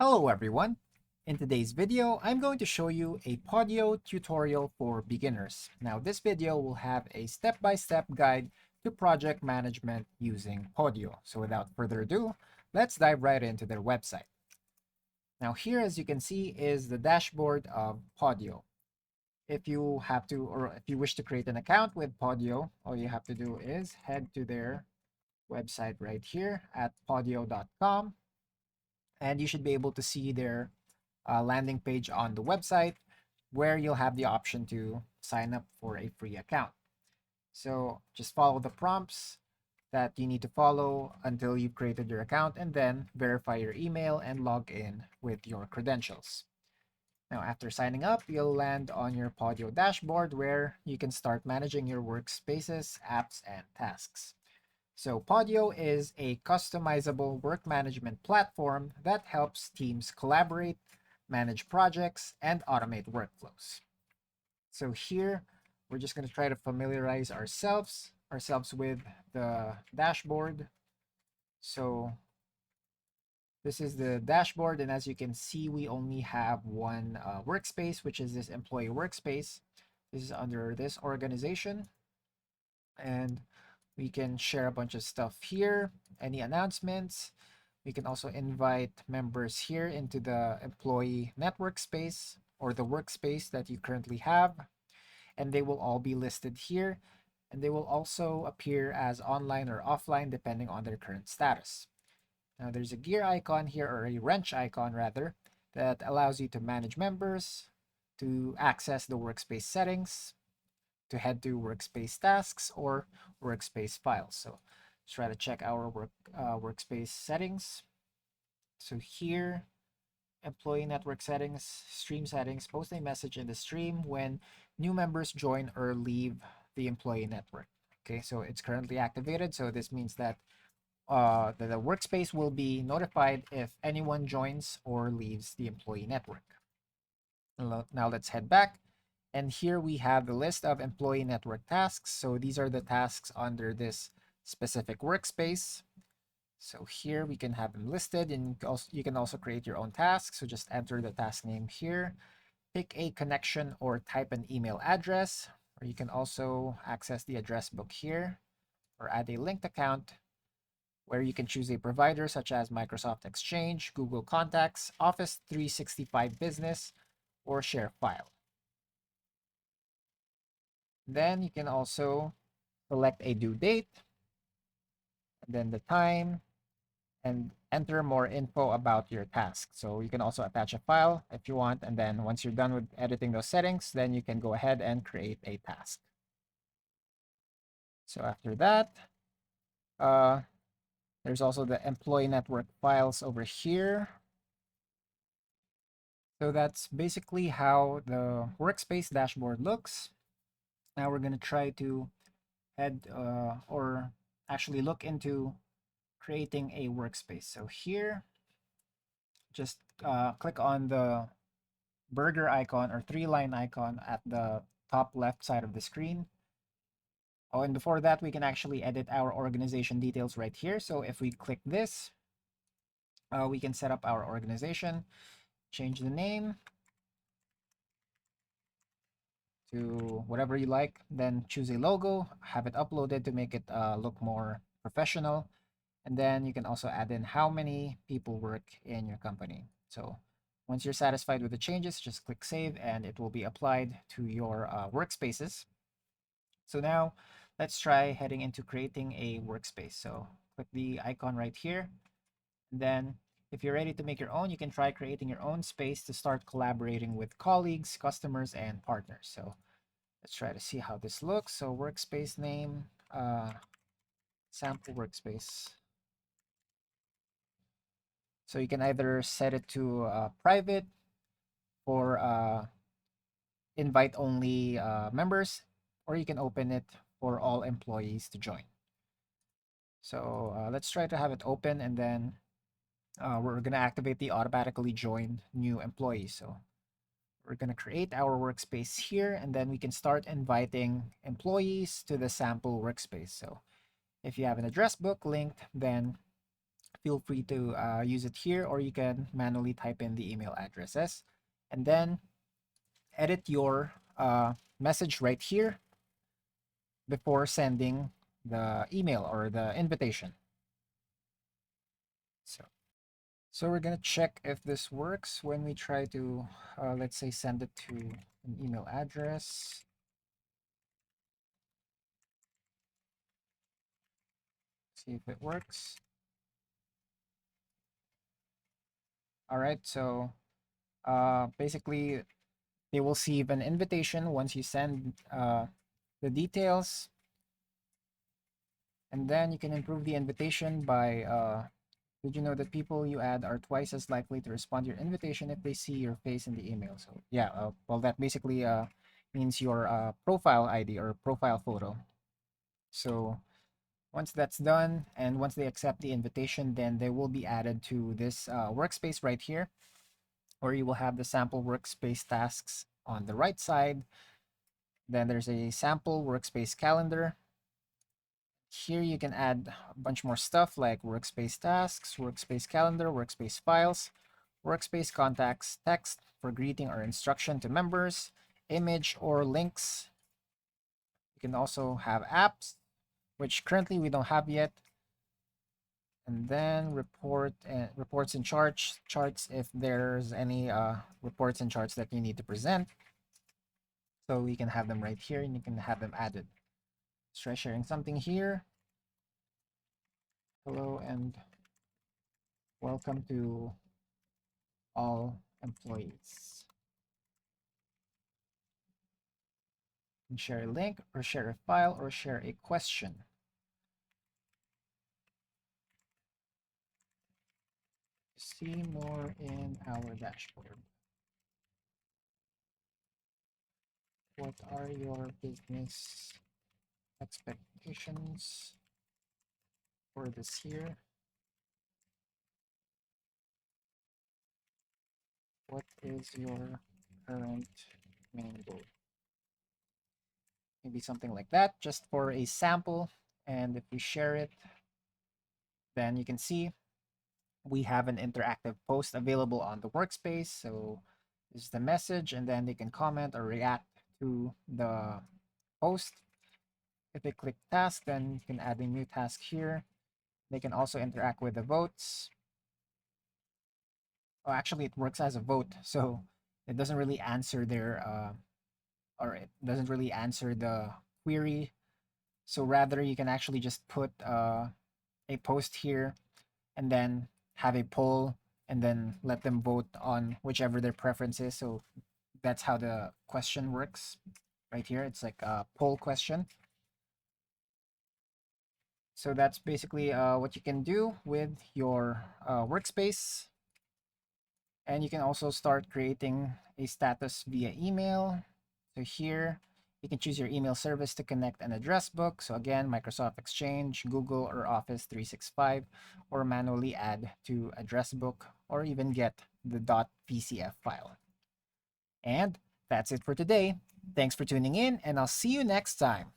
Hello everyone! In today's video, I'm going to show you a Podio tutorial for beginners. Now this video will have a step-by-step guide to project management using Podio. So without further ado, let's dive right into their website. Now here, as you can see, is the dashboard of Podio. If you have to, or if you wish to create an account with Podio, all you have to do is head to their website right here at podio.com, and you should be able to see their landing page on the website where you'll have the option to sign up for a free account. So just follow the prompts that you need to follow until you've created your account, and then verify your email and log in with your credentials. Now, after signing up, you'll land on your Podio dashboard where you can start managing your workspaces, apps, and tasks. So Podio is a customizable work management platform that helps teams collaborate, manage projects, and automate workflows. So here, we're just going to try to familiarize ourselves with the dashboard. So this is the dashboard, and as you can see, we only have one workspace, which is this employee workspace. This is under this organization, and we can share a bunch of stuff here, any announcements. We can also invite members here into the employee network space or the workspace that you currently have, and they will all be listed here, and they will also appear as online or offline depending on their current status. Now there's a gear icon here, or a wrench icon rather, that allows you to manage members, to access the workspace settings, to head to workspace tasks or workspace files. So let's try to check our workspace settings. So here, employee network settings, stream settings, post a message in the stream when new members join or leave the employee network. Okay, so it's currently activated. So this means that the workspace will be notified if anyone joins or leaves the employee network. Now let's head back. And here we have the list of employee network tasks. So these are the tasks under this specific workspace. So here we can have them listed, and you can also create your own task. So just enter the task name here, pick a connection or type an email address, or you can also access the address book here, or add a linked account where you can choose a provider such as Microsoft Exchange, Google Contacts, Office 365 Business, or ShareFile. Then you can also select a due date, and then the time, and enter more info about your task. So you can also attach a file if you want, and then once you're done with editing those settings, then you can go ahead and create a task. So after that, there's also the employee network files over here. So that's basically how the workspace dashboard looks. Now we're going to try to head or actually look into creating a workspace. So here, just click on the burger icon or three-line icon at the top left side of the screen. Oh, and before that, we can actually edit our organization details right here. So if we click this, we can set up our organization, change the name to whatever you like, then choose a logo, have it uploaded to make it look more professional. And then you can also add in how many people work in your company. So once you're satisfied with the changes, just click save and it will be applied to your workspaces. So now let's try heading into creating a workspace. So click the icon right here. And then if you're ready to make your own, you can try creating your own space to start collaborating with colleagues, customers, and partners. So let's try to see how this looks. So workspace name, sample workspace. So you can either set it to private or invite only members, or you can open it for all employees to join. So let's try to have it open, and then we're going to activate the automatically joined new employees. So we're going to create our workspace here, and then we can start inviting employees to the sample workspace. So if you have an address book linked, then feel free to use it here, or you can manually type in the email addresses and then edit your message right here before sending the email or the invitation. So we're gonna check if this works when we try to, let's say, send it to an email address. See if it works. All right, so basically they will receive an invitation once you send the details, and then you can improve the invitation by did you know that people you add are twice as likely to respond to your invitation if they see your face in the email? So yeah, well, that basically means your profile ID or profile photo. So once that's done, and once they accept the invitation, then they will be added to this workspace right here, where you will have the sample workspace tasks on the right side. Then there's a sample workspace calendar. Here you can add a bunch more stuff like workspace tasks, workspace calendar, workspace files, workspace contacts, text for greeting or instruction to members, image or links. You can also have apps, which currently we don't have yet. And then reports and charts if there's any reports and charts that you need to present. So we can have them right here and you can have them added. Let's try sharing something here. Hello and welcome to all employees. And share a link or share a file or share a question. See more in our dashboard. What are your business expectations for this year? What is your current main goal? Maybe something like that, just for a sample. And if we share it, then you can see we have an interactive post available on the workspace. So this is the message, and then they can comment or react to the post. If they click task, then you can add a new task here. They can also interact with the votes. Oh, actually, it works as a vote, so it doesn't really answer their or it doesn't really answer the query. So rather, you can actually just put a post here and then have a poll and then let them vote on whichever their preference is. So that's how the question works right here. It's like a poll question. So that's basically what you can do with your workspace. And you can also start creating a status via email. So here you can choose your email service to connect an address book. So again, Microsoft Exchange, Google, or Office 365, or manually add to address book, or even get the .pcf file. And that's it for today. Thanks for tuning in, and I'll see you next time.